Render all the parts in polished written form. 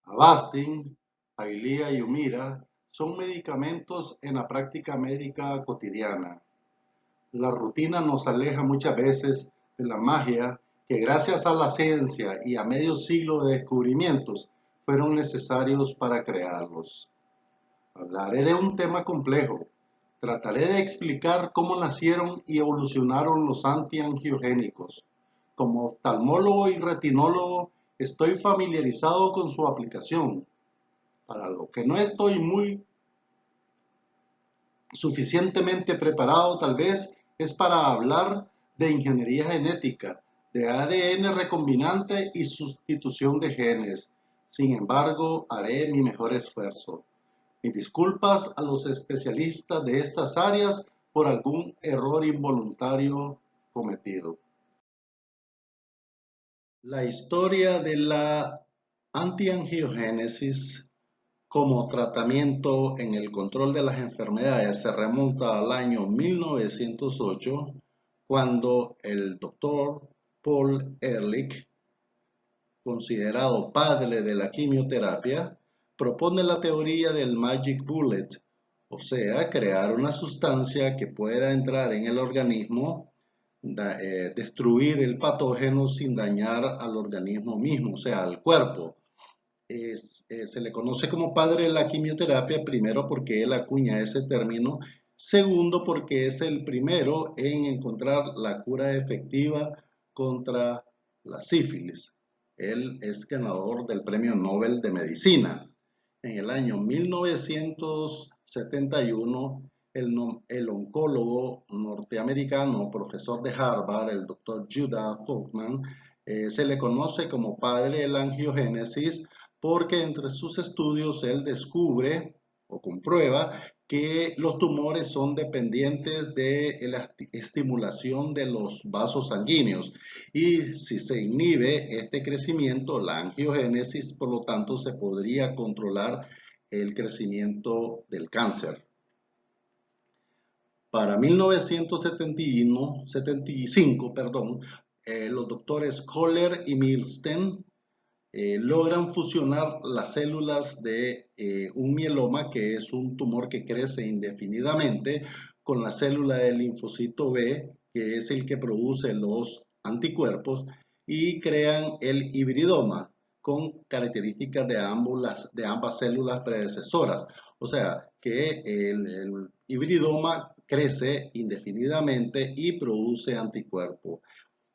Avastin, Eylea y Humira son medicamentos en la práctica médica cotidiana. La rutina nos aleja muchas veces de la magia que gracias a la ciencia y a medio siglo de descubrimientos fueron necesarios para crearlos. Hablaré de un tema complejo. Trataré de explicar cómo nacieron y evolucionaron los antiangiogénicos. Como oftalmólogo y retinólogo, estoy familiarizado con su aplicación. Para lo que no estoy muy suficientemente preparado, tal vez, es para hablar de ingeniería genética, de ADN recombinante y sustitución de genes. Sin embargo, haré mi mejor esfuerzo. Mis disculpas a los especialistas de estas áreas por algún error involuntario cometido. La historia de la antiangiogénesis como tratamiento en el control de las enfermedades se remonta al año 1908, cuando el doctor Paul Ehrlich, considerado padre de la quimioterapia, propone la teoría del Magic Bullet, o sea, crear una sustancia que pueda entrar en el organismo, destruir el patógeno sin dañar al organismo mismo, o sea, al cuerpo. Se le conoce como padre de la quimioterapia, primero porque él acuña ese término, segundo porque es el primero en encontrar la cura efectiva contra la sífilis. Él es ganador del Premio Nobel de Medicina. En el año 1971, el oncólogo norteamericano, profesor de Harvard, el doctor Judah Folkman, se le conoce como padre de la angiogénesis porque entre sus estudios él descubre o comprueba que los tumores son dependientes de la estimulación de los vasos sanguíneos y si se inhibe este crecimiento, la angiogénesis, por lo tanto se podría controlar el crecimiento del cáncer. Para 1975, los doctores Kohler y Milstein logran fusionar las células de un mieloma, que es un tumor que crece indefinidamente, con la célula del linfocito B, que es el que produce los anticuerpos, y crean el hibridoma con características de ambas células predecesoras. O sea, que el hibridoma crece indefinidamente y produce anticuerpos.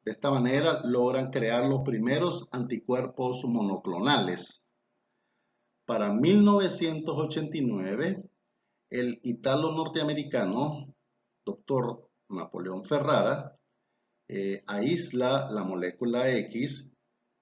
De esta manera logran crear los primeros anticuerpos monoclonales. Para 1989, el italo-norteamericano Dr. Napoleón Ferrara aísla la molécula X,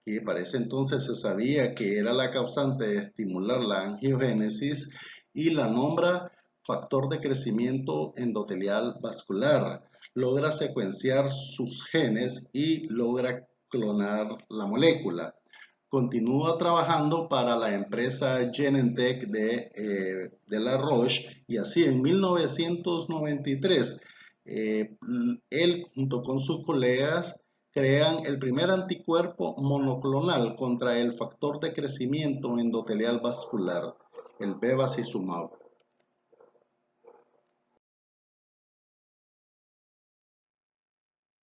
que para ese entonces se sabía que era la causante de estimular la angiogénesis, y la nombra factor de crecimiento endotelial vascular. Logra secuenciar sus genes y logra clonar la molécula. Continúa trabajando para la empresa Genentech de la Roche, y así en 1993 él junto con sus colegas crean el primer anticuerpo monoclonal contra el factor de crecimiento endotelial vascular, el bevacizumab.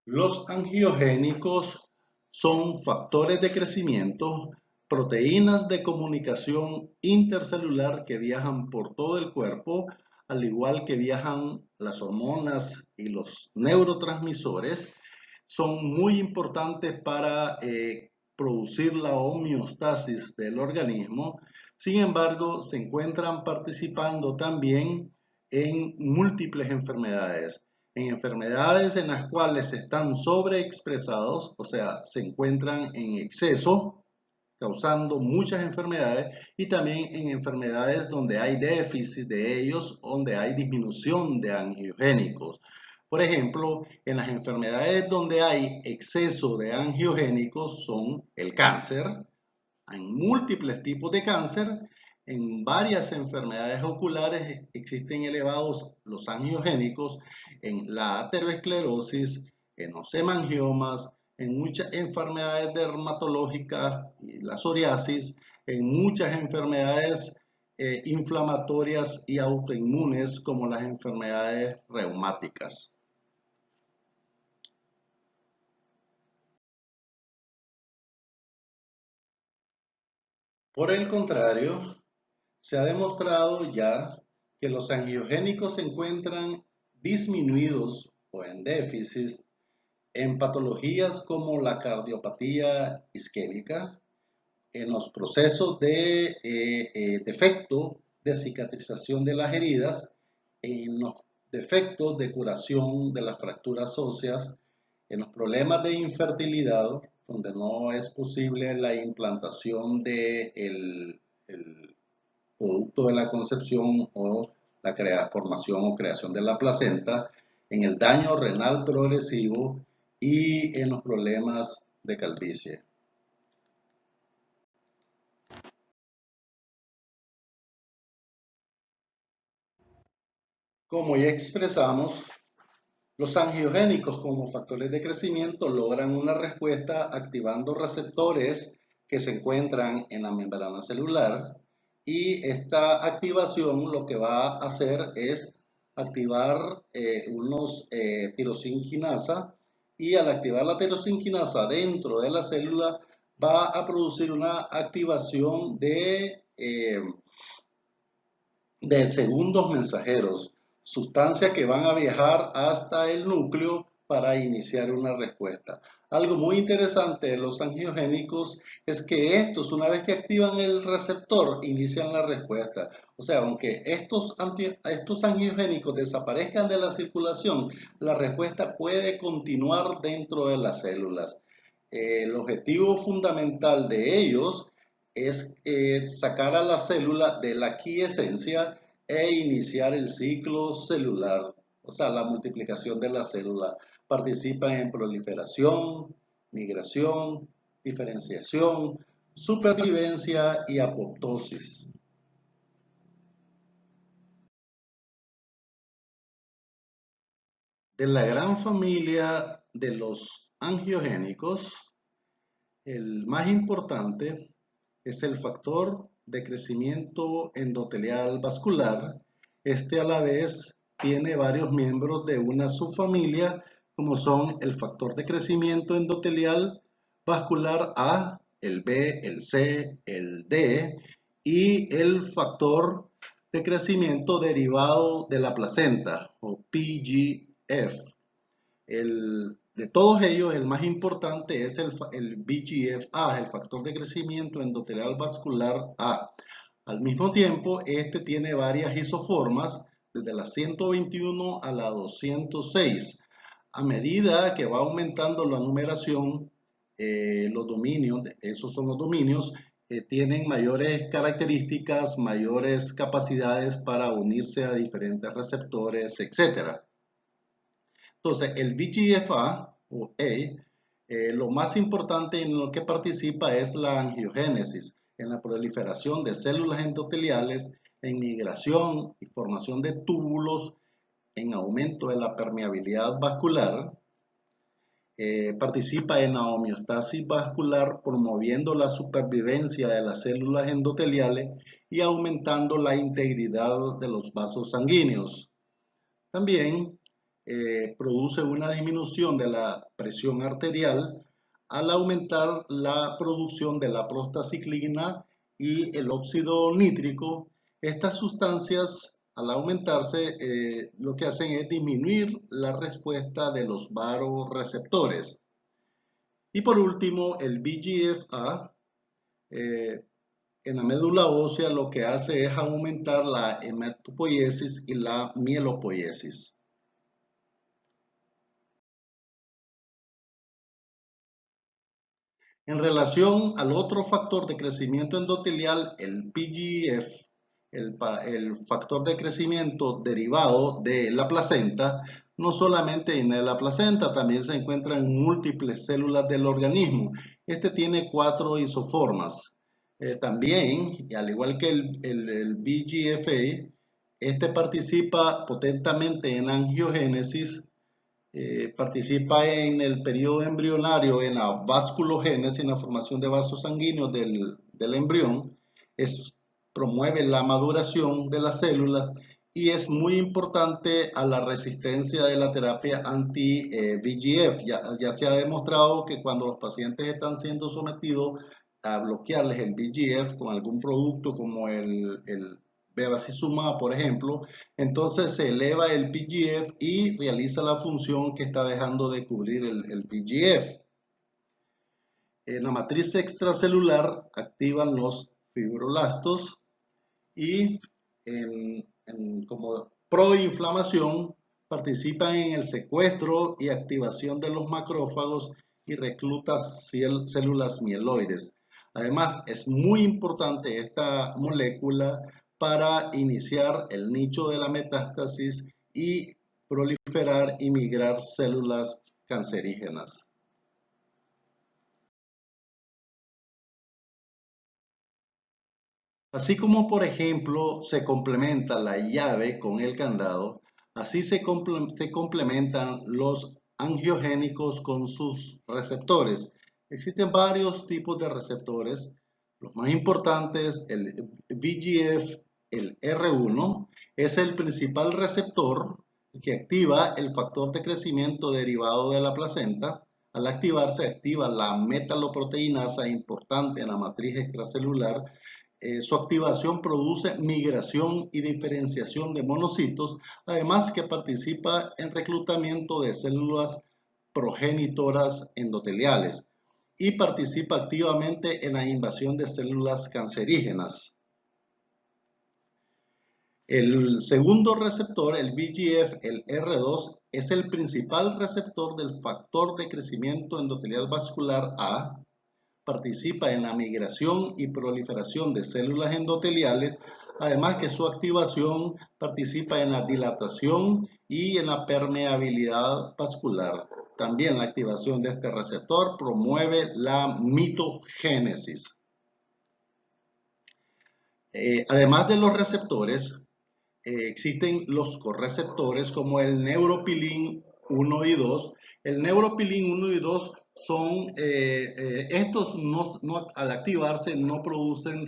Los angiogénicos son factores de crecimiento, proteínas de comunicación intercelular que viajan por todo el cuerpo, al igual que viajan las hormonas y los neurotransmisores. Son muy importantes para producir la homeostasis del organismo. Sin embargo, se encuentran participando también en múltiples enfermedades, en enfermedades en las cuales están sobreexpresados, o sea, se encuentran en exceso, causando muchas enfermedades, y también en enfermedades donde hay déficit de ellos, donde hay disminución de angiogénicos. Por ejemplo, en las enfermedades donde hay exceso de angiogénicos son el cáncer, hay múltiples tipos de cáncer. En varias enfermedades oculares existen elevados los angiogénicos, en la aterosclerosis, en los hemangiomas, en muchas enfermedades dermatológicas y la psoriasis, en muchas enfermedades inflamatorias y autoinmunes como las enfermedades reumáticas. Por el contrario, se ha demostrado ya que los angiogénicos se encuentran disminuidos o en déficit en patologías como la cardiopatía isquémica, en los procesos de defecto de cicatrización de las heridas, en los defectos de curación de las fracturas óseas, en los problemas de infertilidad, donde no es posible la implantación del producto de la concepción o la formación o creación de la placenta, en el daño renal progresivo y en los problemas de calvicie. Como ya expresamos, los angiogénicos como factores de crecimiento logran una respuesta activando receptores que se encuentran en la membrana celular, y esta activación lo que va a hacer es activar unos tirosinquinasa, y al activar la tirosinquinasa dentro de la célula va a producir una activación de segundos mensajeros, sustancias que van a viajar hasta el núcleo para iniciar una respuesta. Algo muy interesante de los angiogénicos es que estos, una vez que activan el receptor, inician la respuesta. O sea, aunque estos angiogénicos desaparezcan de la circulación, la respuesta puede continuar dentro de las células. El objetivo fundamental de ellos es sacar a la célula de la quiescencia e iniciar el ciclo celular, o sea, la multiplicación de la célula. Participan en proliferación, migración, diferenciación, supervivencia y apoptosis. De la gran familia de los angiogénicos, el más importante es el factor de crecimiento endotelial vascular. Este a la vez tiene varios miembros de una subfamilia, como son el factor de crecimiento endotelial vascular A, el B, el C, el D y el factor de crecimiento derivado de la placenta o PGF. De todos ellos, el más importante es el VEGF-A, el factor de crecimiento endotelial vascular A. Al mismo tiempo, este tiene varias isoformas, desde la 121 a la 206. A medida que va aumentando la numeración, los dominios, esos son los dominios, tienen mayores características, mayores capacidades para unirse a diferentes receptores, etc. Entonces, el VEGF-A o A, lo más importante en lo que participa es la angiogénesis, en la proliferación de células endoteliales, en migración y formación de túbulos, en aumento de la permeabilidad vascular. Participa en la homeostasis vascular, promoviendo la supervivencia de las células endoteliales y aumentando la integridad de los vasos sanguíneos. También produce una disminución de la presión arterial al aumentar la producción de la prostaciclina y el óxido nítrico. Estas sustancias, al aumentarse, lo que hacen es disminuir la respuesta de los vasoreceptores. Y por último, el VEGF-A en la médula ósea lo que hace es aumentar la hematopoiesis y la mielopoiesis. En relación al otro factor de crecimiento endotelial, el PGF, el factor de crecimiento derivado de la placenta, no solamente en la placenta, también se encuentra en múltiples células del organismo. Este tiene 4 isoformas. También, y al igual que el VEGF, este participa potentemente en angiogénesis. Participa en el periodo embrionario, en la vasculogénesis, en la formación de vasos sanguíneos del embrión, promueve la maduración de las células y es muy importante a la resistencia de la terapia anti-VEGF. Ya se ha demostrado que cuando los pacientes están siendo sometidos a bloquearles el VEGF con algún producto como el bevacizumab, por ejemplo, entonces se eleva el VEGF y realiza la función que está dejando de cubrir el VEGF. En la matriz extracelular activan los fibroblastos y como proinflamación participan en el secuestro y activación de los macrófagos y reclutan células mieloides. Además, es muy importante esta molécula para iniciar el nicho de la metástasis y proliferar y migrar células cancerígenas. Así como, por ejemplo, se complementa la llave con el candado, así se complementan los angiogénicos con sus receptores. Existen varios tipos de receptores. Los más importantes, el VEGF, el R1, es el principal receptor que activa el factor de crecimiento derivado de la placenta. Al activarse, activa la metaloproteinasa importante en la matriz extracelular. Su activación produce migración y diferenciación de monocitos, además que participa en reclutamiento de células progenitoras endoteliales y participa activamente en la invasión de células cancerígenas. El segundo receptor, el VEGF, el R2, es el principal receptor del factor de crecimiento endotelial vascular A. Participa en la migración y proliferación de células endoteliales, además que su activación participa en la dilatación y en la permeabilidad vascular. También la activación de este receptor promueve la mitogénesis. Además de los receptores, existen los correceptores como el neuropilin 1 y 2. El neuropilin 1 y 2 son, estos al activarse no producen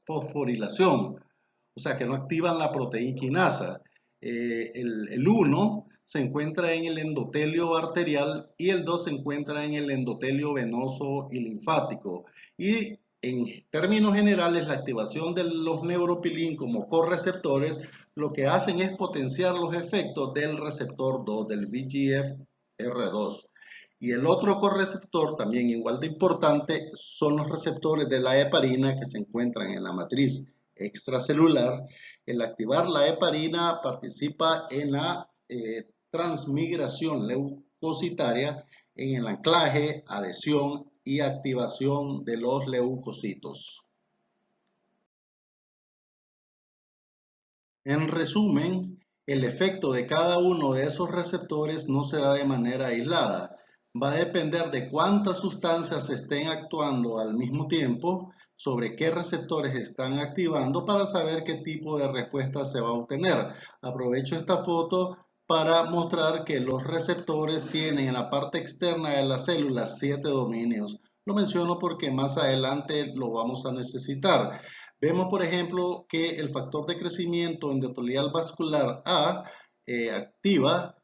fosforilación, o sea que no activan la proteína quinasa. El 1 se encuentra en el endotelio arterial y el 2 se encuentra en el endotelio venoso y linfático. Y en términos generales, la activación de los neuropilin como correceptores lo que hacen es potenciar los efectos del receptor 2, del VEGF-R2. Y el otro correceptor, también igual de importante, son los receptores de la heparina que se encuentran en la matriz extracelular. El activar la heparina participa en la transmigración leucocitaria, en el anclaje, adhesión y activación de los leucocitos. En resumen, el efecto de cada uno de esos receptores no se da de manera aislada. Va a depender de cuántas sustancias estén actuando al mismo tiempo, sobre qué receptores están activando para saber qué tipo de respuesta se va a obtener. Aprovecho esta foto para mostrar que los receptores tienen en la parte externa de las células 7 dominios. Lo menciono porque más adelante lo vamos a necesitar. Vemos, por ejemplo, que el factor de crecimiento endotelial vascular A activa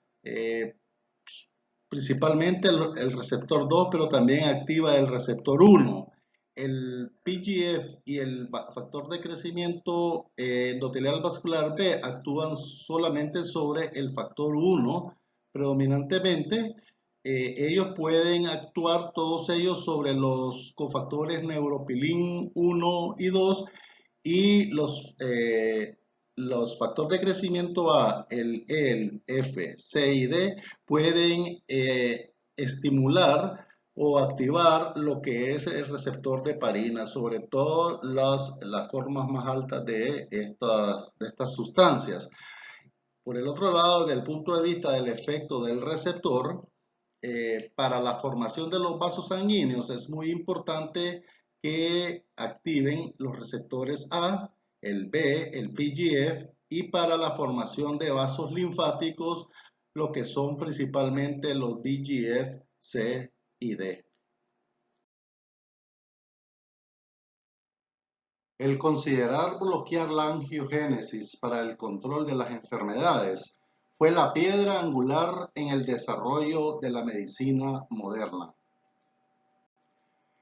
principalmente el receptor 2, pero también activa el receptor 1. El PGF y el factor de crecimiento endotelial vascular B actúan solamente sobre el factor 1 predominantemente. Ellos pueden actuar todos ellos sobre los cofactores neuropilin 1 y 2 y los factores de crecimiento A, el E, el F, C y D pueden estimular o activar lo que es el receptor de heparina, sobre todo las formas más altas de estas sustancias. Por el otro lado, desde el punto de vista del efecto del receptor, para la formación de los vasos sanguíneos es muy importante que activen los receptores A, el B, el PGF y para la formación de vasos linfáticos lo que son principalmente los VEGF, C y D. El considerar bloquear la angiogénesis para el control de las enfermedades fue la piedra angular en el desarrollo de la medicina moderna.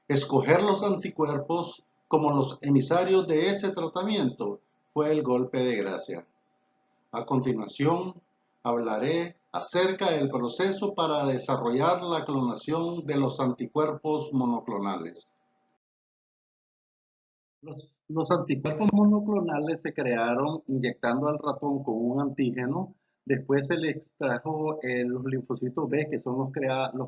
Escoger los anticuerpos como los emisarios de ese tratamiento fue el golpe de gracia. A continuación, hablaré acerca del proceso para desarrollar la clonación de los anticuerpos monoclonales. Los anticuerpos monoclonales se crearon inyectando al ratón con un antígeno. Después se le extrajo los linfocitos B, que son los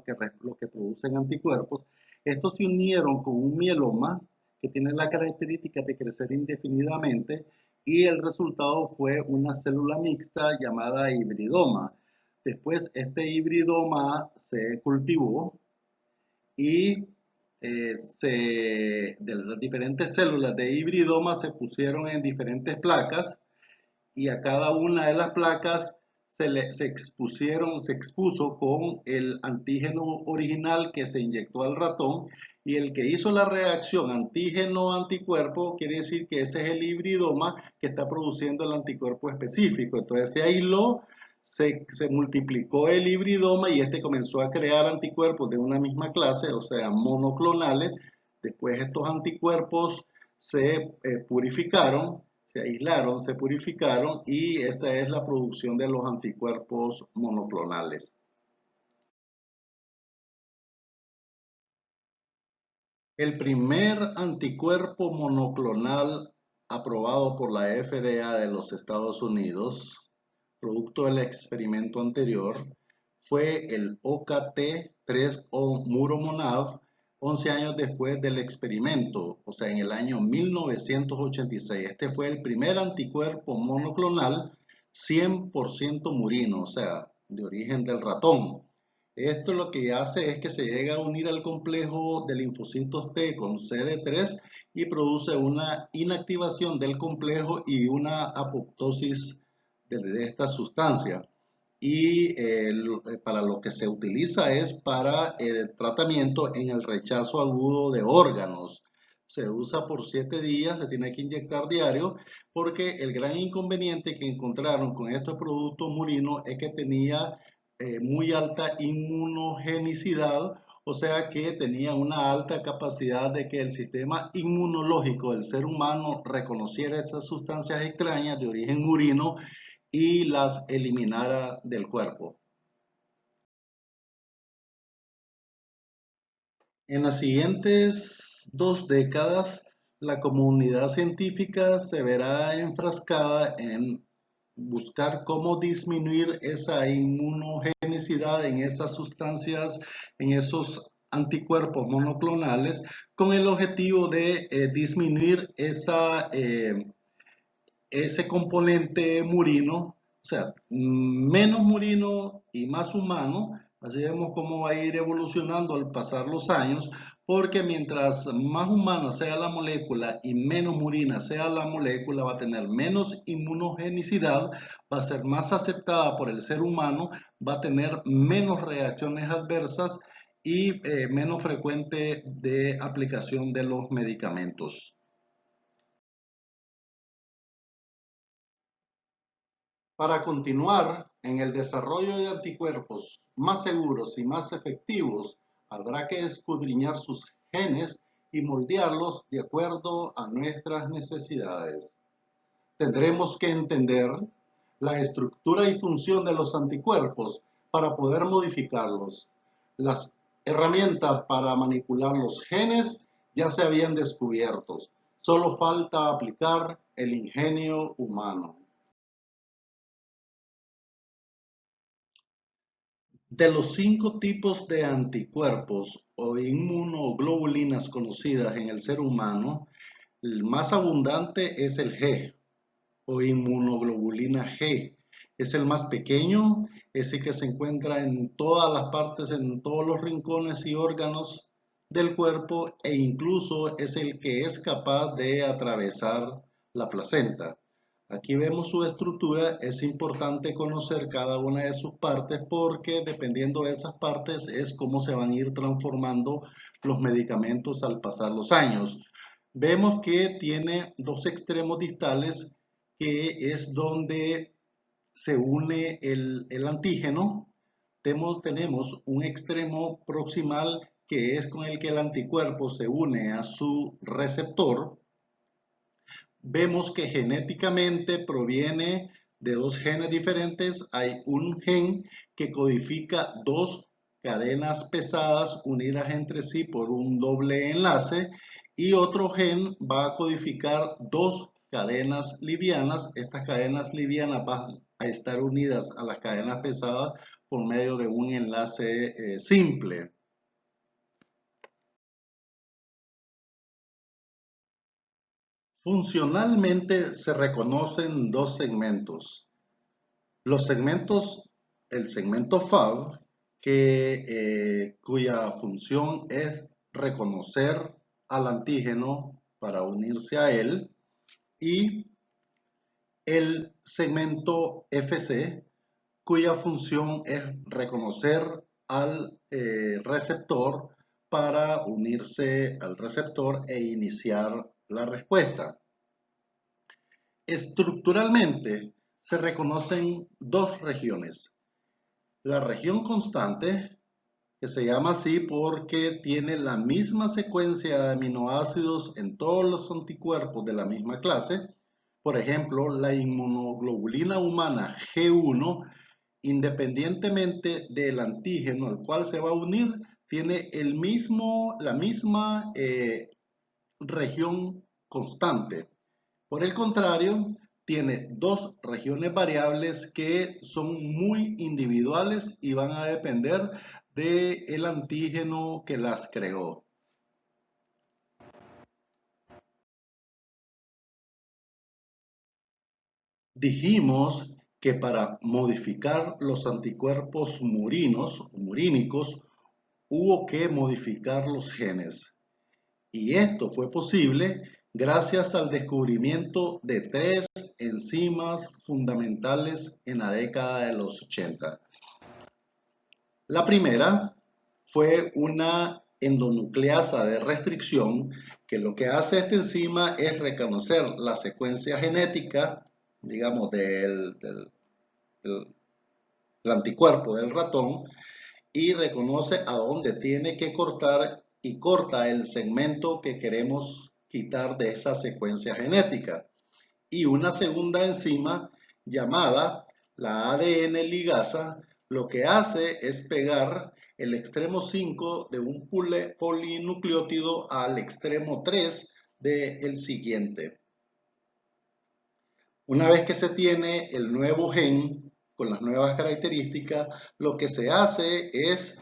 que producen anticuerpos. Estos se unieron con un mieloma que tiene la característica de crecer indefinidamente y el resultado fue una célula mixta llamada hibridoma. Después este hibridoma se cultivó y de las diferentes células de hibridoma se pusieron en diferentes placas y a cada una de las placas se expuso con el antígeno original que se inyectó al ratón, y el que hizo la reacción antígeno-anticuerpo quiere decir que ese es el hibridoma que está produciendo el anticuerpo específico. Entonces se aisló, se multiplicó el hibridoma y este comenzó a crear anticuerpos de una misma clase, o sea, monoclonales. Después estos anticuerpos se purificaron, se aislaron, se purificaron y esa es la producción de los anticuerpos monoclonales. El primer anticuerpo monoclonal aprobado por la FDA de los Estados Unidos, producto del experimento anterior, fue el OKT-3 o Muromonab, 11 años después del experimento, o sea, en el año 1986. Este fue el primer anticuerpo monoclonal 100% murino, o sea, de origen del ratón. Esto lo que hace es que se llega a unir al complejo de linfocitos T con CD3 y produce una inactivación del complejo y una apoptosis de esta sustancia. Y para lo que se utiliza es para el tratamiento en el rechazo agudo de órganos. Se usa por 7 días, se tiene que inyectar diario, porque el gran inconveniente que encontraron con estos productos murinos es que tenía muy alta inmunogenicidad, o sea que tenía una alta capacidad de que el sistema inmunológico del ser humano reconociera estas sustancias extrañas de origen murino y las eliminara del cuerpo. En las siguientes 2 décadas, la comunidad científica se verá enfrascada en buscar cómo disminuir esa inmunogenicidad en esas sustancias, en esos anticuerpos monoclonales, con el objetivo de disminuir ese componente murino, o sea, menos murino y más humano. Así vemos cómo va a ir evolucionando al pasar los años, porque mientras más humana sea la molécula y menos murina sea la molécula, va a tener menos inmunogenicidad, va a ser más aceptada por el ser humano, va a tener menos reacciones adversas y menos frecuente de aplicación de los medicamentos. Para continuar en el desarrollo de anticuerpos más seguros y más efectivos, habrá que escudriñar sus genes y moldearlos de acuerdo a nuestras necesidades. Tendremos que entender la estructura y función de los anticuerpos para poder modificarlos. Las herramientas para manipular los genes ya se habían descubierto. Solo falta aplicar el ingenio humano. De los 5 tipos de anticuerpos o inmunoglobulinas conocidas en el ser humano, el más abundante es el G o inmunoglobulina G. Es el más pequeño, es el que se encuentra en todas las partes, en todos los rincones y órganos del cuerpo, e incluso es el que es capaz de atravesar la placenta. Aquí vemos su estructura. Es importante conocer cada una de sus partes, porque dependiendo de esas partes es cómo se van a ir transformando los medicamentos al pasar los años. vemos que tiene dos extremos distales, que es donde se une el antígeno. Tenemos un extremo proximal que es con el que el anticuerpo se une a su receptor. Vemos que genéticamente proviene de dos genes diferentes. Hay un gen que codifica dos cadenas pesadas unidas entre sí por un doble enlace, y otro gen va a codificar dos cadenas livianas. Estas cadenas livianas van a estar unidas a las cadenas pesadas por medio de un enlace simple. Funcionalmente se reconocen dos segmentos. Los segmentos, el segmento FAB, cuya función es reconocer al antígeno para unirse a él, y el segmento FC, cuya función es reconocer al receptor para unirse al receptor e iniciar la respuesta. Estructuralmente se reconocen dos regiones. La región constante, que se llama así porque tiene la misma secuencia de aminoácidos en todos los anticuerpos de la misma clase. Por ejemplo, la inmunoglobulina humana G1, independientemente del antígeno al cual se va a unir, tiene la misma región constante. Por el contrario, tiene dos regiones variables que son muy individuales y van a depender del antígeno que las creó. Dijimos que para modificar los anticuerpos murinos o murínicos hubo que modificar los genes. Y esto fue posible gracias al descubrimiento de tres enzimas fundamentales en la década de los 80. La primera fue una endonucleasa de restricción, que lo que hace esta enzima es reconocer la secuencia genética, digamos, del anticuerpo del ratón, y reconoce a dónde tiene que cortar y corta el segmento que queremos quitar de esa secuencia genética. Y una segunda enzima llamada la ADN ligasa lo que hace es pegar el extremo 5 de un polinucleótido al extremo 3 del siguiente. Una vez que se tiene el nuevo gen con las nuevas características, lo que se hace es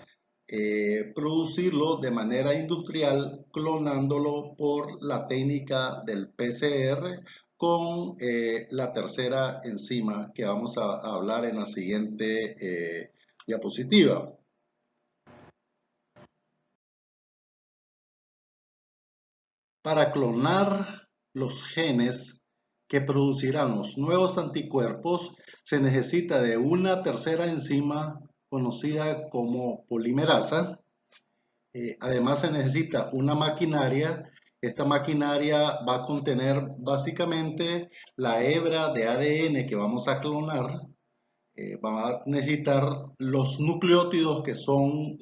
producirlo de manera industrial, clonándolo por la técnica del PCR con la tercera enzima que vamos a hablar en la siguiente diapositiva. Para clonar los genes que producirán los nuevos anticuerpos, se necesita de una tercera enzima conocida como polimerasa. Además se necesita una maquinaria. Esta maquinaria va a contener básicamente la hebra de ADN que vamos a clonar. Va a necesitar los nucleótidos, que son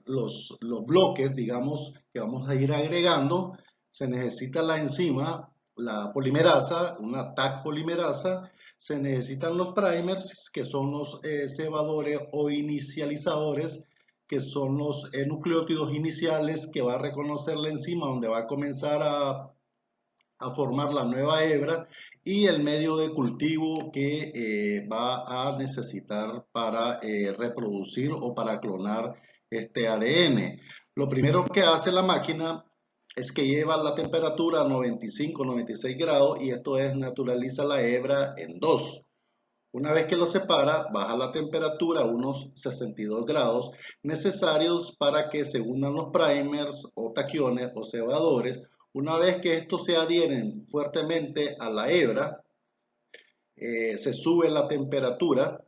los bloques, digamos, que vamos a ir agregando. Se necesita la enzima, la polimerasa, una Taq polimerasa. Se necesitan los primers, que son los cebadores o inicializadores, que son los nucleótidos iniciales que va a reconocer la enzima, donde va a comenzar a formar la nueva hebra, y el medio de cultivo que va a necesitar para reproducir o para clonar este ADN. Lo primero que hace la máquina es que lleva la temperatura a 95-96 grados, y esto es naturaliza la hebra en 2. Una vez que lo separa, baja la temperatura a unos 62 grados, necesarios para que se unan los primers o taquiones o cebadores. Una vez que estos se adhieren fuertemente a la hebra, se sube la temperatura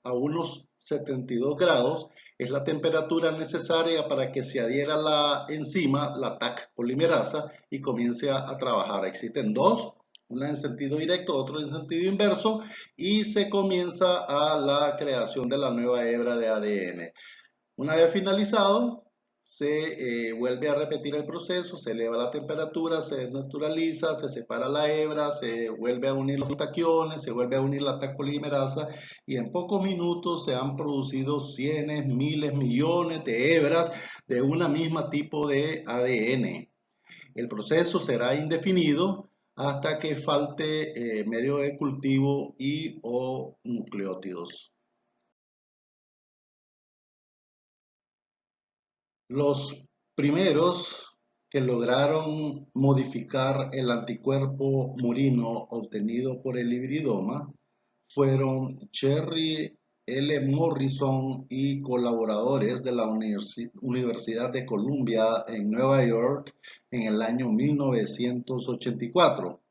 a unos 72 grados es la temperatura necesaria para que se adhiera la enzima, la TAC polimerasa, y comience a trabajar. Existen dos, una en sentido directo, otra en sentido inverso, y se comienza a la creación de la nueva hebra de ADN. Una vez finalizado, se vuelve a repetir el proceso, se eleva la temperatura, se desnaturaliza, se separa la hebra, se vuelve a unir los taquiones, se vuelve a unir la TAC polimerasa y en pocos minutos se han producido cientos, miles, millones de hebras de una misma tipo de ADN. El proceso será indefinido hasta que falte medio de cultivo y o nucleótidos. Los primeros que lograron modificar el anticuerpo murino obtenido por el hibridoma fueron Cherry L. Morrison y colaboradores de la Universidad de Columbia en Nueva York en el año 1984.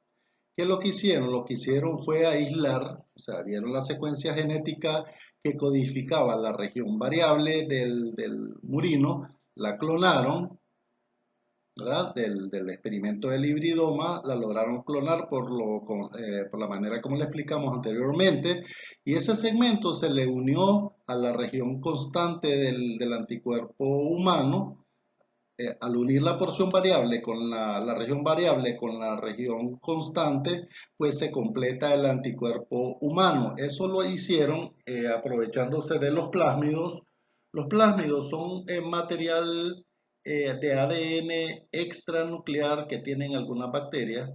¿Qué es lo que hicieron? Lo que hicieron fue aislar, o sea, vieron la secuencia genética que codificaba la región variable del murino, la clonaron, ¿verdad? Del experimento del hibridoma, la lograron clonar por la manera como le explicamos anteriormente, y ese segmento se le unió a la región constante del anticuerpo humano. Al unir la porción variable con la región variable con la región constante, pues se completa el anticuerpo humano. Eso lo hicieron aprovechándose de los plásmidos. Los plásmidos son material de ADN extranuclear que tienen algunas bacterias,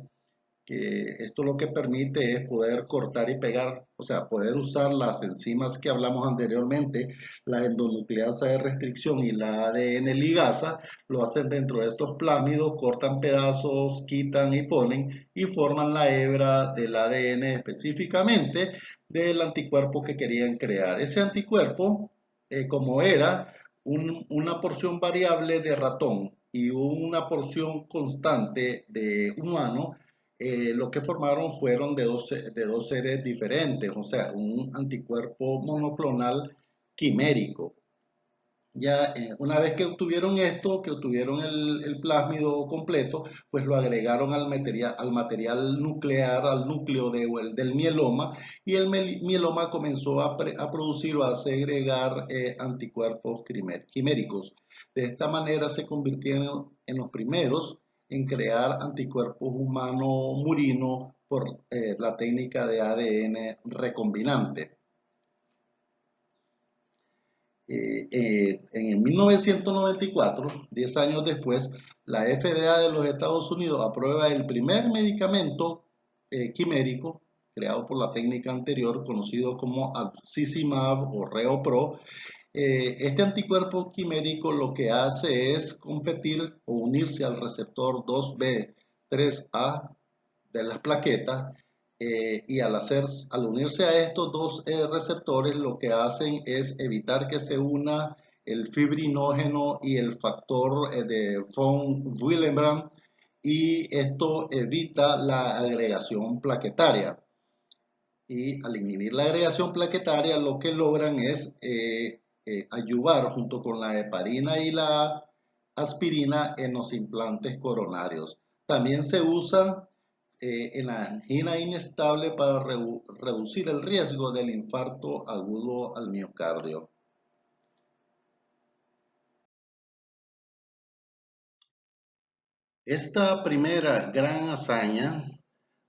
que esto lo que permite es poder cortar y pegar, o sea, poder usar las enzimas que hablamos anteriormente, la endonucleasa de restricción y la ADN ligasa, lo hacen dentro de estos plásmidos, cortan pedazos, quitan y ponen y forman la hebra del ADN específicamente del anticuerpo que querían crear. Ese anticuerpo, como era una porción variable de ratón y una porción constante de humano, lo que formaron fueron de dos seres diferentes, o sea, un anticuerpo monoclonal quimérico. Ya una vez que obtuvieron esto, que obtuvieron el plásmido completo, pues lo agregaron al material nuclear, al núcleo del mieloma, y el mieloma comenzó a producir o a segregar anticuerpos quiméricos. De esta manera se convirtieron en los primeros en crear anticuerpos humanos murinos por la técnica de ADN recombinante. En el 1994, 10 años después, la FDA de los Estados Unidos aprueba el primer medicamento quimérico creado por la técnica anterior, conocido como Abcicimab o ReoPro. Este anticuerpo quimérico lo que hace es competir o unirse al receptor 2B3A de las plaquetas, y al unirse a estos dos receptores lo que hacen es evitar que se una el fibrinógeno y el factor de von Willebrand, y esto evita la agregación plaquetaria. Y al inhibir la agregación plaquetaria lo que logran es ayudar junto con la heparina y la aspirina en los implantes coronarios. También se usa en la angina inestable para reducir el riesgo del infarto agudo al miocardio. Esta primera gran hazaña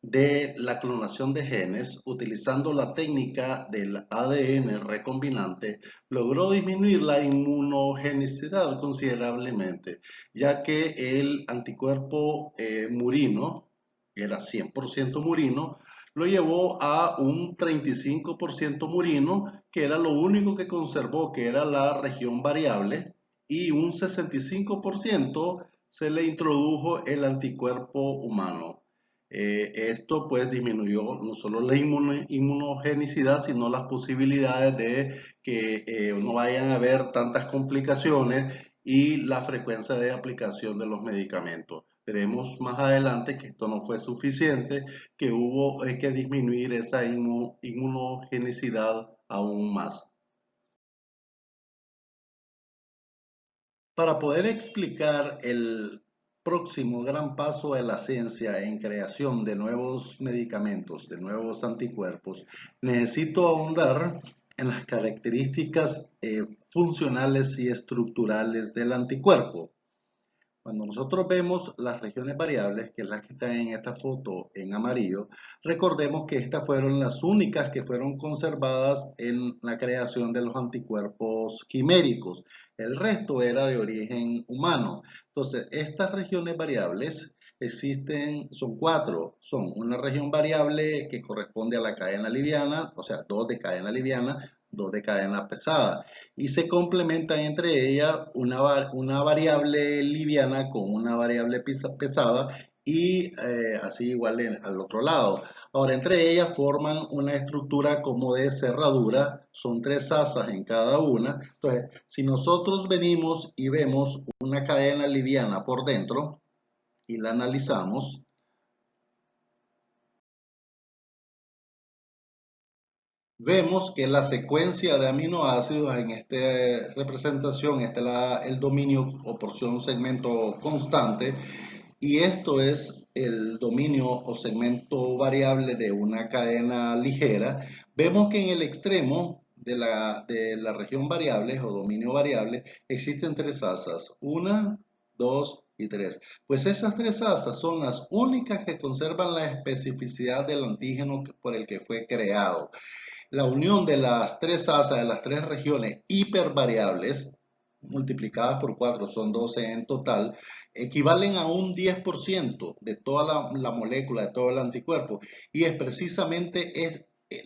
de la clonación de genes utilizando la técnica del ADN recombinante logró disminuir la inmunogenicidad considerablemente, ya que el anticuerpo murino, que era 100% murino, lo llevó a un 35% murino, que era lo único que conservó, que era la región variable, y un 65% se le introdujo el anticuerpo humano. Esto pues disminuyó no solo la inmunogenicidad, sino las posibilidades de que no vayan a haber tantas complicaciones y la frecuencia de aplicación de los medicamentos. Veremos más adelante que esto no fue suficiente, que hubo que disminuir esa inmunogenicidad aún más. Para poder explicar el próximo gran paso de la ciencia en creación de nuevos medicamentos, de nuevos anticuerpos, necesito ahondar en las características funcionales y estructurales del anticuerpo. Cuando nosotros vemos las regiones variables, que es la que está en esta foto en amarillo, recordemos que estas fueron las únicas que fueron conservadas en la creación de los anticuerpos quiméricos. El resto era de origen humano. Entonces, estas regiones variables existen, son cuatro. Son una región variable que corresponde a la cadena liviana, o sea, dos de cadena liviana, dos de cadena pesada, y se complementan entre ellas una variable liviana con una variable pesada y así igual al otro lado. Ahora, entre ellas forman una estructura como de cerradura, son tres asas en cada una. Entonces, si nosotros venimos y vemos una cadena liviana por dentro y la analizamos, vemos que la secuencia de aminoácidos en esta representación, este es el dominio o porción segmento constante, y esto es el dominio o segmento variable de una cadena ligera. Vemos que en el extremo de la región variable o dominio variable existen tres asas, una, dos y tres. Pues esas tres asas son las únicas que conservan la especificidad del antígeno por el que fue creado. La unión de las tres asas de las tres regiones hipervariables, multiplicadas por 4, son 12 en total, equivalen a un 10% de toda la molécula, de todo el anticuerpo. Y es precisamente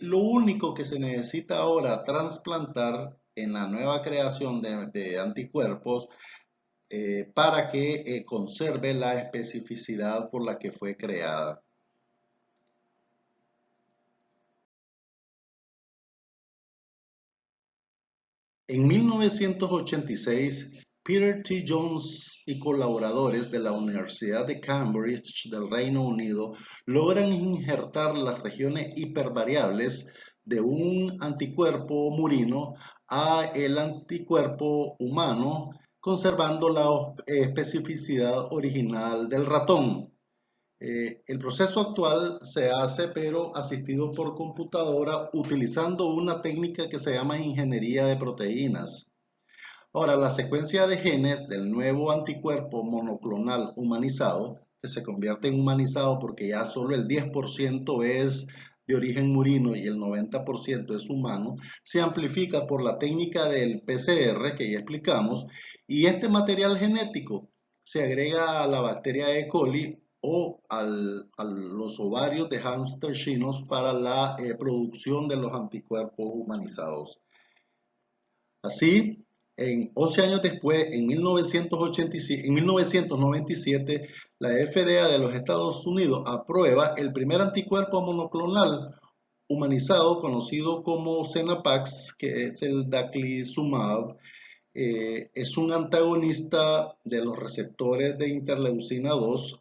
lo único que se necesita ahora trasplantar en la nueva creación de anticuerpos para que conserve la especificidad por la que fue creada. En 1986, Peter T. Jones y colaboradores de la Universidad de Cambridge del Reino Unido logran injertar las regiones hipervariables de un anticuerpo murino a el anticuerpo humano, conservando la especificidad original del ratón. El proceso actual se hace pero asistido por computadora utilizando una técnica que se llama ingeniería de proteínas. Ahora, la secuencia de genes del nuevo anticuerpo monoclonal humanizado, que se convierte en humanizado porque ya solo el 10% es de origen murino y el 90% es humano, se amplifica por la técnica del PCR que ya explicamos, y este material genético se agrega a la bacteria E. coli o a los ovarios de hámster chinos para la producción de los anticuerpos humanizados. Así, 11 años después, en 1997, la FDA de los Estados Unidos aprueba el primer anticuerpo monoclonal humanizado conocido como Cenapax, que es el Daclizumab. Es un antagonista de los receptores de interleucina 2.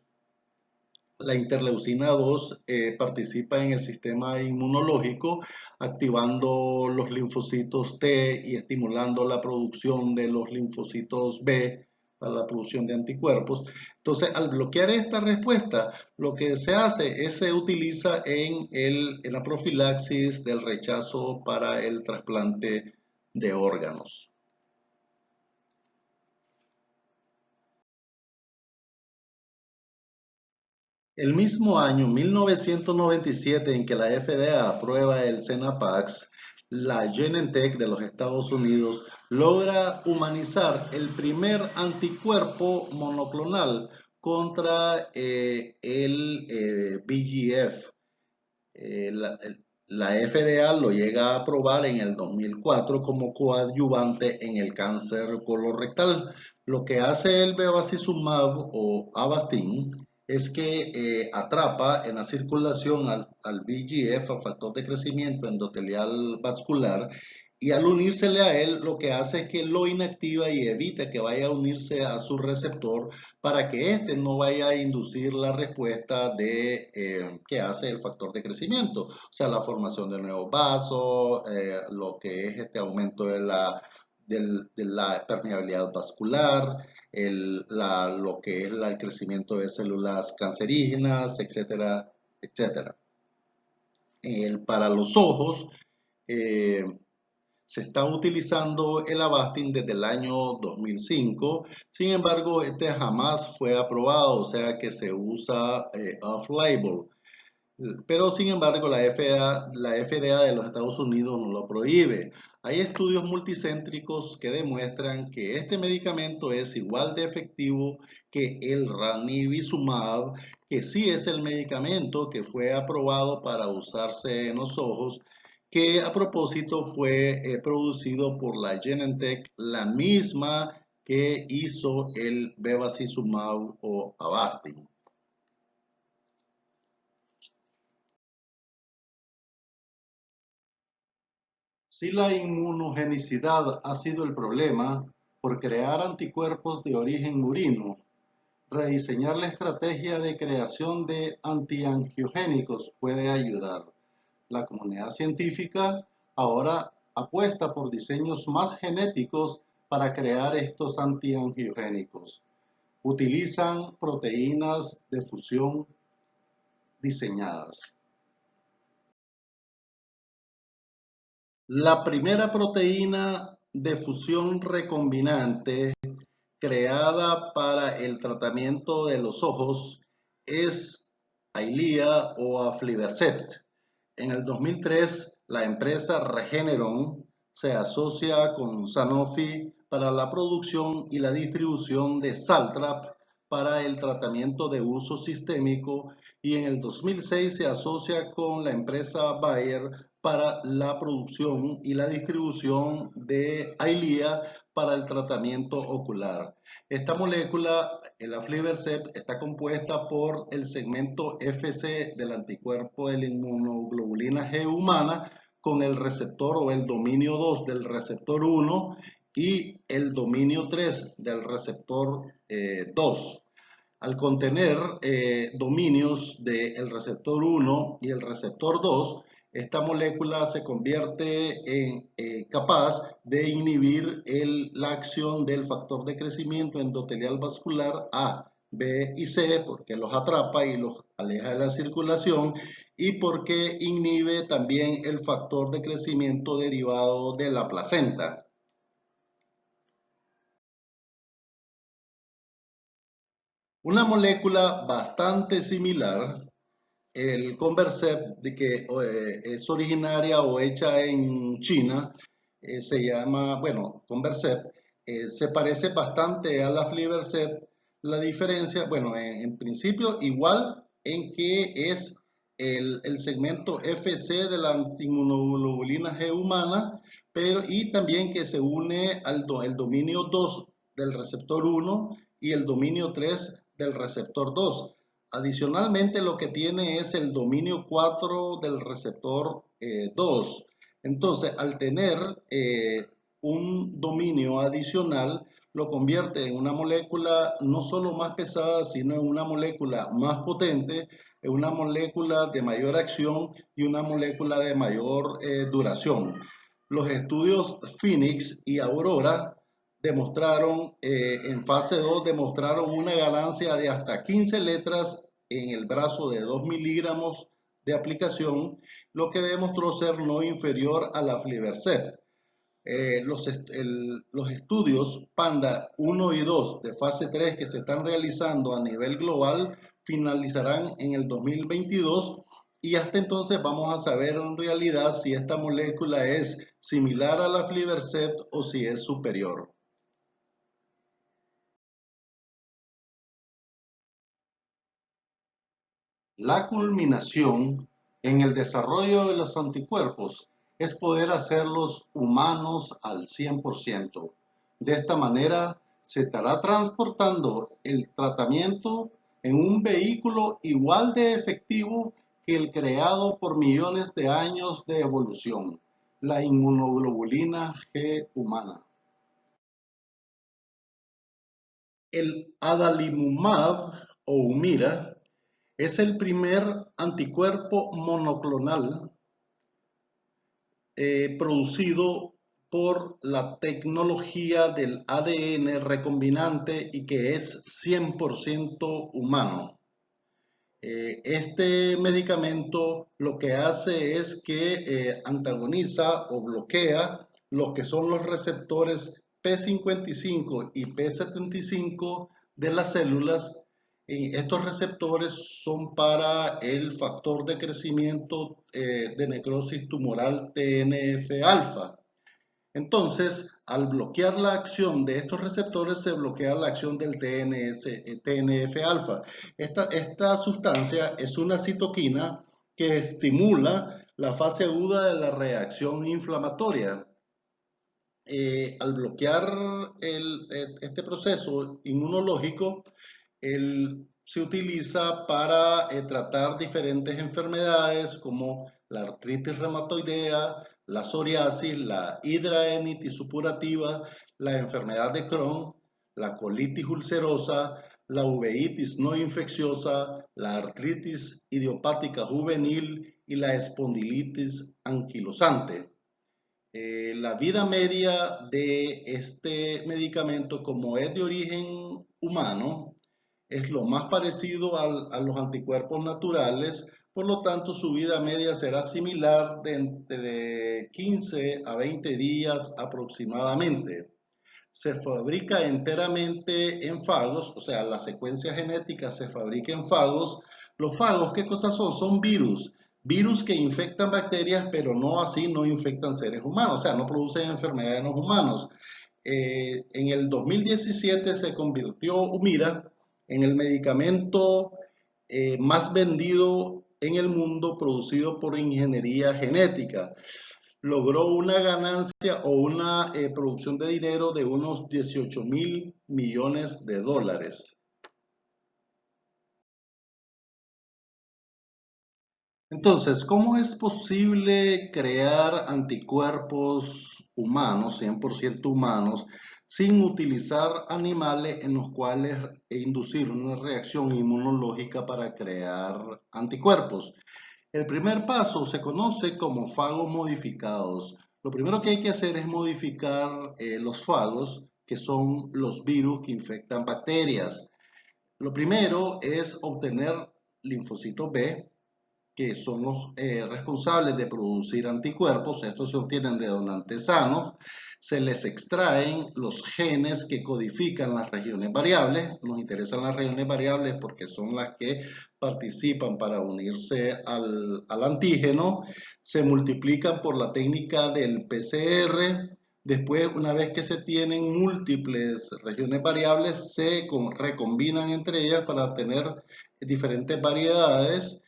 La interleucina 2 participa en el sistema inmunológico, activando los linfocitos T y estimulando la producción de los linfocitos B para la producción de anticuerpos. Entonces, al bloquear esta respuesta, lo que se hace es se utiliza en la profilaxis del rechazo para el trasplante de órganos. El mismo año 1997 en que la FDA aprueba el Cenapax, la Genentech de los Estados Unidos logra humanizar el primer anticuerpo monoclonal contra el VEGF. La FDA lo llega a aprobar en el 2004 como coadyuvante en el cáncer colorectal. Lo que hace el bevacizumab o Avastin es que atrapa en la circulación al VEGF, al factor de crecimiento endotelial vascular, y al unírsele a él, lo que hace es que lo inactiva y evita que vaya a unirse a su receptor para que éste no vaya a inducir la respuesta que hace el factor de crecimiento, o sea, la formación de nuevos vasos, lo que es este aumento de la permeabilidad vascular, lo que es el crecimiento de células cancerígenas, etcétera, etcétera. Para los ojos, eh, se está utilizando el Avastin desde el año 2005, sin embargo, este jamás fue aprobado, o sea que se usa off-label. Pero sin embargo, la FDA de los Estados Unidos no lo prohíbe. Hay estudios multicéntricos que demuestran que este medicamento es igual de efectivo que el ranibizumab, que sí es el medicamento que fue aprobado para usarse en los ojos, que a propósito fue producido por la Genentech, la misma que hizo el bevacizumab o Avastin. Si la inmunogenicidad ha sido el problema, por crear anticuerpos de origen murino, rediseñar la estrategia de creación de antiangiogénicos puede ayudar. La comunidad científica ahora apuesta por diseños más genéticos para crear estos antiangiogénicos. Utilizan proteínas de fusión diseñadas. La primera proteína de fusión recombinante creada para el tratamiento de los ojos es Eylea o aflibercept. En el 2003, la empresa Regeneron se asocia con Sanofi para la producción y la distribución de Saltrap para el tratamiento de uso sistémico, y en el 2006 se asocia con la empresa Bayer para la producción y la distribución de Eylea para el tratamiento ocular. Esta molécula, el aflibercept, está compuesta por el segmento Fc del anticuerpo de la inmunoglobulina G humana con el receptor o el dominio 2 del receptor 1 y el dominio 3 del receptor 2. Al contener dominios del receptor 1 y el receptor 2, esta molécula se convierte en capaz de inhibir la acción del factor de crecimiento endotelial vascular A, B y C, porque los atrapa y los aleja de la circulación, y porque inhibe también el factor de crecimiento derivado de la placenta. Una molécula bastante similar, el Convercept, de que es originaria o hecha en China, se llama, bueno, Convercept, se parece bastante a la Aflibercept. La diferencia, bueno, en principio igual en que es el segmento FC de la antiinmunoglobulina G humana, pero y también que se une el dominio 2 del receptor 1 y el dominio 3 del receptor 2. Adicionalmente, lo que tiene es el dominio 4 del receptor 2. Entonces, al tener un dominio adicional, lo convierte en una molécula no solo más pesada, sino en una molécula más potente, en una molécula de mayor acción y una molécula de mayor duración. Los estudios Phoenix y Aurora demostraron, en fase 2, demostraron una ganancia de hasta 15 letras en el brazo de 2 miligramos de aplicación, lo que demostró ser no inferior a la aflibercept. Los estudios PANDA 1 y 2 de fase 3 que se están realizando a nivel global finalizarán en el 2022, y hasta entonces vamos a saber en realidad si esta molécula es similar a la aflibercept o si es superior. La culminación en el desarrollo de los anticuerpos es poder hacerlos humanos al 100%. De esta manera, se estará transportando el tratamiento en un vehículo igual de efectivo que el creado por millones de años de evolución, la inmunoglobulina G humana. El adalimumab o Humira es el primer anticuerpo monoclonal producido por la tecnología del ADN recombinante y que es 100% humano. Este medicamento lo que hace es que antagoniza o bloquea lo que son los receptores P55 y P75 de las células. Y estos receptores son para el factor de crecimiento de necrosis tumoral TNF-alfa. Entonces, al bloquear la acción de estos receptores, se bloquea la acción del TNF-alfa. Esta sustancia es una citoquina que estimula la fase aguda de la reacción inflamatoria. Al bloquear este proceso inmunológico, se utiliza para tratar diferentes enfermedades como la artritis reumatoidea, la psoriasis, la hidradenitis supurativa, la enfermedad de Crohn, la colitis ulcerosa, la uveitis no infecciosa, la artritis idiopática juvenil y la espondilitis anquilosante. La vida media de este medicamento, como es de origen humano, es lo más parecido a los anticuerpos naturales, por lo tanto su vida media será similar de entre 15 a 20 días aproximadamente. Se fabrica enteramente en fagos, o sea, la secuencia genética se fabrica en fagos. Los fagos, ¿qué cosas son? Son virus que infectan bacterias, pero no así no infectan seres humanos, o sea, no producen enfermedades en los humanos. En el 2017 se convirtió Humira en el medicamento más vendido en el mundo producido por ingeniería genética. Logró una ganancia o una producción de dinero de unos 18.000 millones de dólares. Entonces, ¿cómo es posible crear anticuerpos humanos, 100% humanos, sin utilizar animales en los cuales inducir una reacción inmunológica para crear anticuerpos? El primer paso se conoce como fagos modificados. Lo primero que hay que hacer es modificar los fagos, que son los virus que infectan bacterias. Lo primero es obtener linfocitos B, que son los responsables de producir anticuerpos. Estos se obtienen de donantes sanos. Se les extraen los genes que codifican las regiones variables. Nos interesan las regiones variables porque son las que participan para unirse al antígeno. Se multiplican por la técnica del PCR. Después, una vez que se tienen múltiples regiones variables, se recombinan entre ellas para tener diferentes variedades.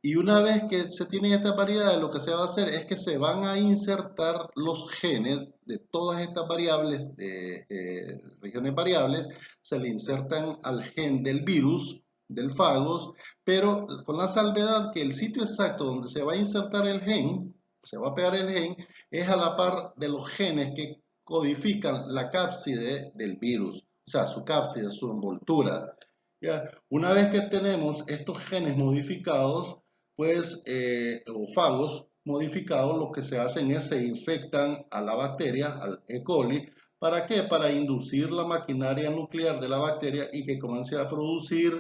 Y una vez que se tienen estas variedades, lo que se va a hacer es que se van a insertar los genes de todas estas variables, de regiones variables, se le insertan al gen del virus, del fagos, pero con la salvedad que el sitio exacto donde se va a insertar el gen, se va a pegar el gen, es a la par de los genes que codifican la cápside del virus, o sea, su cápside, su envoltura. ¿Ya? Una vez que tenemos estos genes modificados, pues, o fagos modificados, lo que se hacen es se infectan a la bacteria, al E. coli. ¿Para qué? Para inducir la maquinaria nuclear de la bacteria y que comience a producir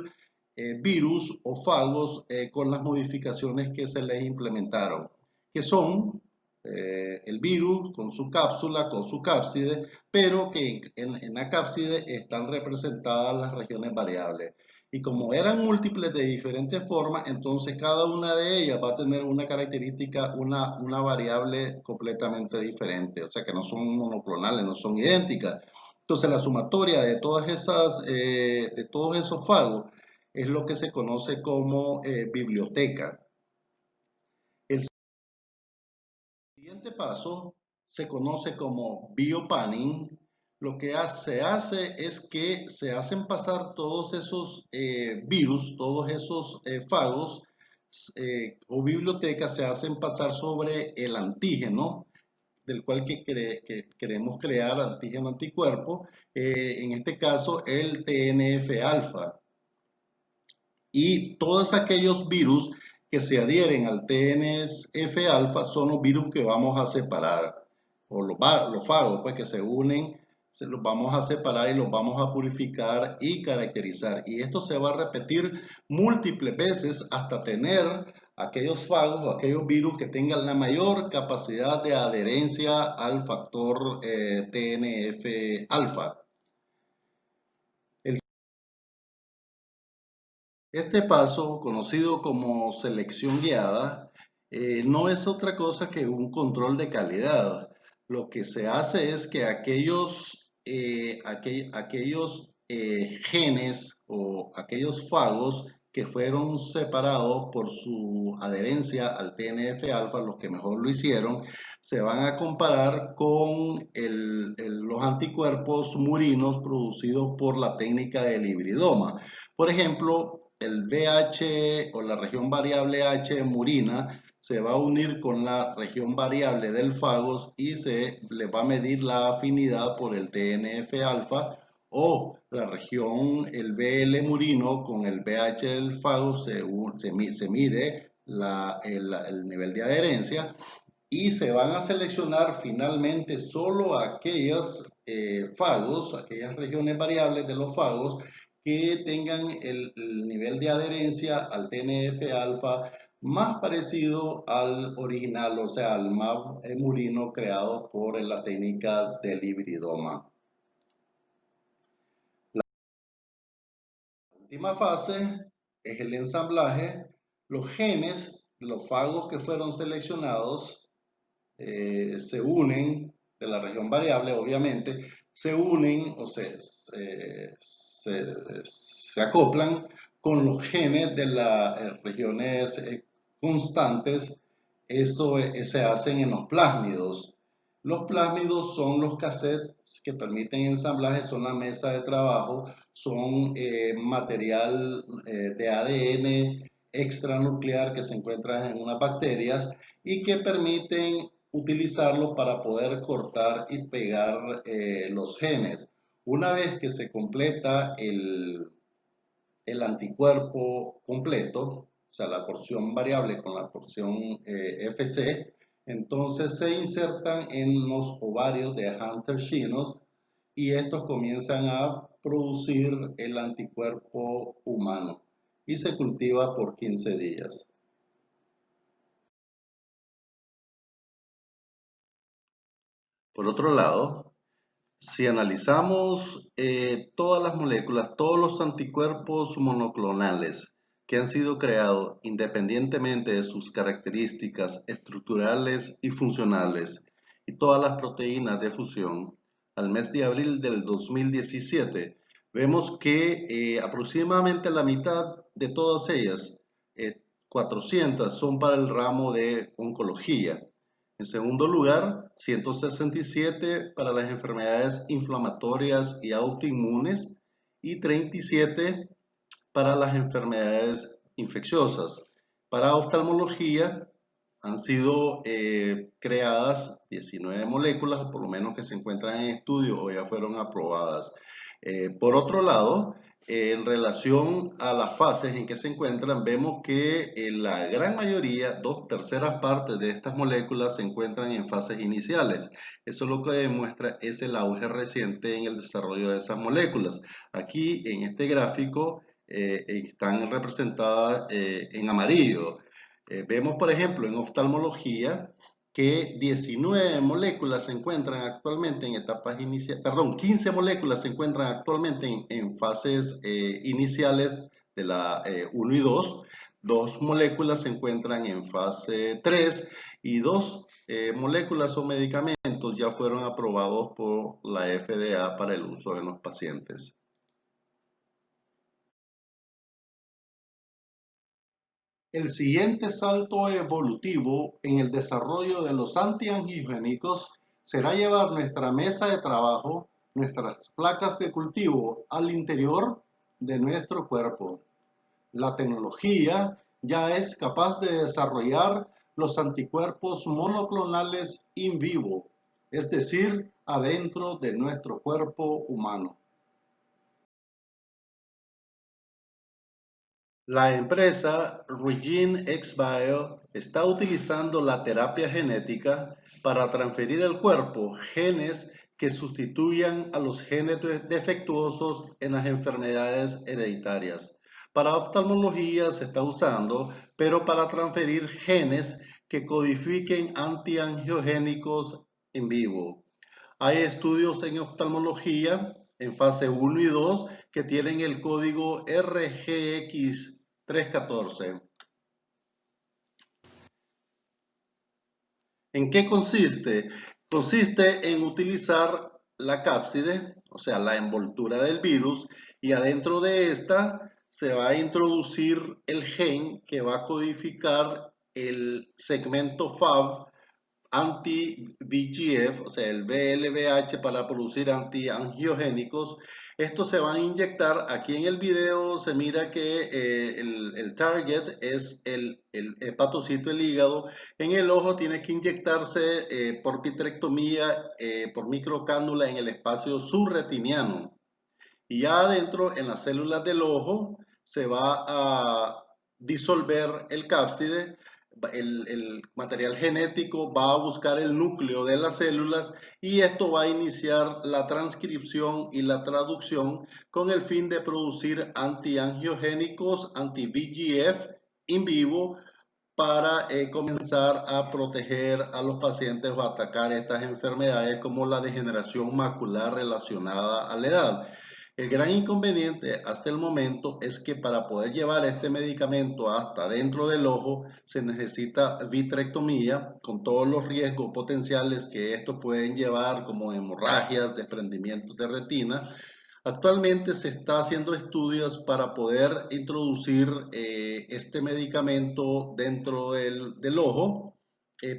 virus o fagos con las modificaciones que se les implementaron, que son el virus con su cápsula, con su cápside, pero que en la cápside están representadas las regiones variables. Y como eran múltiples de diferentes formas, entonces cada una de ellas va a tener una característica, una variable completamente diferente. O sea que no son monoclonales, no son idénticas. Entonces la sumatoria de de todos esos fagos es lo que se conoce como biblioteca. El siguiente paso se conoce como biopanning. Lo que se hace es que se hacen pasar todos esos virus, todos esos fagos o bibliotecas, se hacen pasar sobre el antígeno del cual queremos crear antígeno anticuerpo, en este caso el TNF-alfa. Y todos aquellos virus que se adhieren al TNF-alfa son los virus que vamos a separar. o los fagos, pues que se unen, los vamos a separar y los vamos a purificar y caracterizar. Y esto se va a repetir múltiples veces hasta tener aquellos fagos o aquellos virus que tengan la mayor capacidad de adherencia al factor TNF-alfa. Este paso, conocido como selección guiada, no es otra cosa que un control de calidad. Lo que se hace es que aquellos genes o aquellos fagos que fueron separados por su adherencia al TNF-alfa, los que mejor lo hicieron, se van a comparar con los anticuerpos murinos producidos por la técnica del hibridoma. Por ejemplo, el BH o la región variable H murina se va a unir con la región variable del fagos y se le va a medir la afinidad por el TNF-alfa, o la región, el BL murino con el BH del fagos se mide el nivel de adherencia, y se van a seleccionar finalmente solo aquellos fagos, aquellas regiones variables de los fagos que tengan el nivel de adherencia al TNF-alfa más parecido al original, o sea, al MAP murino creado por la técnica del hibridoma. La última fase es el ensamblaje. Los genes de los fagos que fueron seleccionados se unen, de la región variable obviamente, se unen o se acoplan con los genes de las regiones constantes. Eso se hacen en los plásmidos. Los plásmidos son los cassettes que permiten ensamblaje, son la mesa de trabajo, son material de ADN extranuclear que se encuentra en unas bacterias y que permiten utilizarlo para poder cortar y pegar los genes. Una vez que se completa el anticuerpo completo, o sea, la porción variable con la porción FC, entonces se insertan en los ovarios de Hunter chinos y estos comienzan a producir el anticuerpo humano y se cultiva por 15 días. Por otro lado, si analizamos todas las moléculas, todos los anticuerpos monoclonales que han sido creados independientemente de sus características estructurales y funcionales, y todas las proteínas de fusión, al mes de abril del 2017, vemos que aproximadamente la mitad de todas ellas, 400, son para el ramo de oncología. En segundo lugar, 167 para las enfermedades inflamatorias y autoinmunes y 37 para las enfermedades infecciosas. Para oftalmología han sido creadas 19 moléculas, por lo menos que se encuentran en estudio o ya fueron aprobadas. Por otro lado, en relación a las fases en que se encuentran, vemos que la gran mayoría, 2/3 partes de estas moléculas se encuentran en fases iniciales. Eso lo que demuestra es el auge reciente en el desarrollo de esas moléculas. Aquí en este gráfico están representadas en amarillo. Vemos, por ejemplo, en oftalmología que 19 moléculas se encuentran actualmente en etapas iniciales, perdón, 15 moléculas se encuentran actualmente en fases iniciales de la 1 y 2, 2 moléculas se encuentran en fase 3 y 2 moléculas o medicamentos ya fueron aprobados por la FDA para el uso en los pacientes. El siguiente salto evolutivo en el desarrollo de los antiangiogénicos será llevar nuestra mesa de trabajo, nuestras placas de cultivo, al interior de nuestro cuerpo. La tecnología ya es capaz de desarrollar los anticuerpos monoclonales in vivo, es decir, adentro de nuestro cuerpo humano. La empresa REGENXBIO está utilizando la terapia genética para transferir al cuerpo genes que sustituyan a los genes defectuosos en las enfermedades hereditarias. Para oftalmología se está usando, pero para transferir genes que codifiquen antiangiogénicos en vivo. Hay estudios en oftalmología en fase 1 y 2 que tienen el código RGX 314. ¿En qué consiste? Consiste en utilizar la cápside, o sea, la envoltura del virus, y adentro de esta se va a introducir el gen que va a codificar el segmento Fab anti-VEGF, o sea, el VLBH para producir antiangiogénicos. Estos se van a inyectar. Aquí en el video se mira que el target es el hepatocito, el hígado. En el ojo tiene que inyectarse por vitrectomía, por microcánula en el espacio subretiniano. Y ya adentro, en las células del ojo, se va a disolver el cápside. El material genético va a buscar el núcleo de las células y esto va a iniciar la transcripción y la traducción con el fin de producir antiangiogénicos, anti-VEGF in vivo para comenzar a proteger a los pacientes o atacar estas enfermedades como la degeneración macular relacionada a la edad. El gran inconveniente hasta el momento es que para poder llevar este medicamento hasta dentro del ojo se necesita vitrectomía con todos los riesgos potenciales que esto pueden llevar, como hemorragias, desprendimientos de retina. Actualmente se está haciendo estudios para poder introducir este medicamento dentro del ojo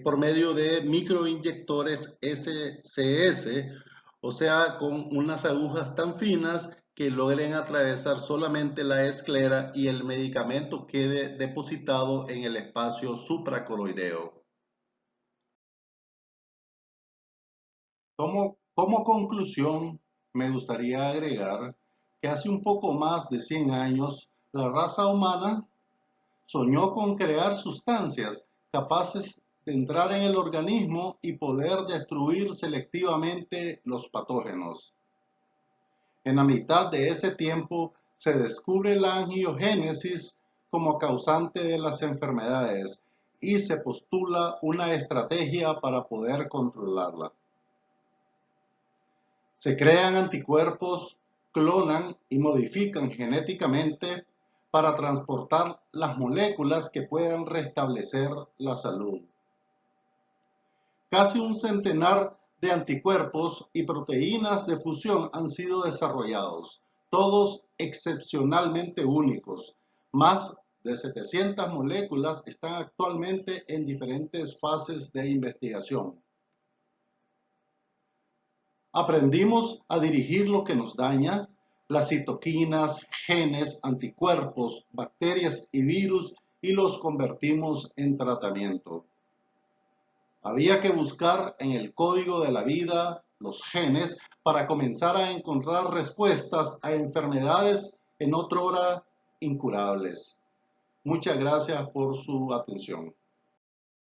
por medio de microinyectores SCS, o sea, con unas agujas tan finas que logren atravesar solamente la esclera y el medicamento quede depositado en el espacio supracoroideo. Como conclusión, me gustaría agregar que hace un poco más de 100 años la raza humana soñó con crear sustancias capaces de entrar en el organismo y poder destruir selectivamente los patógenos. En la mitad de ese tiempo se descubre la angiogénesis como causante de las enfermedades y se postula una estrategia para poder controlarla. Se crean anticuerpos, clonan y modifican genéticamente para transportar las moléculas que puedan restablecer la salud. Casi un centenar de anticuerpos y proteínas de fusión han sido desarrollados, todos excepcionalmente únicos. Más de 700 moléculas están actualmente en diferentes fases de investigación. Aprendimos a dirigir lo que nos daña, las citoquinas, genes, anticuerpos, bacterias y virus, y los convertimos en tratamiento. Había que buscar en el código de la vida los genes para comenzar a encontrar respuestas a enfermedades en otrora incurables. Muchas gracias por su atención.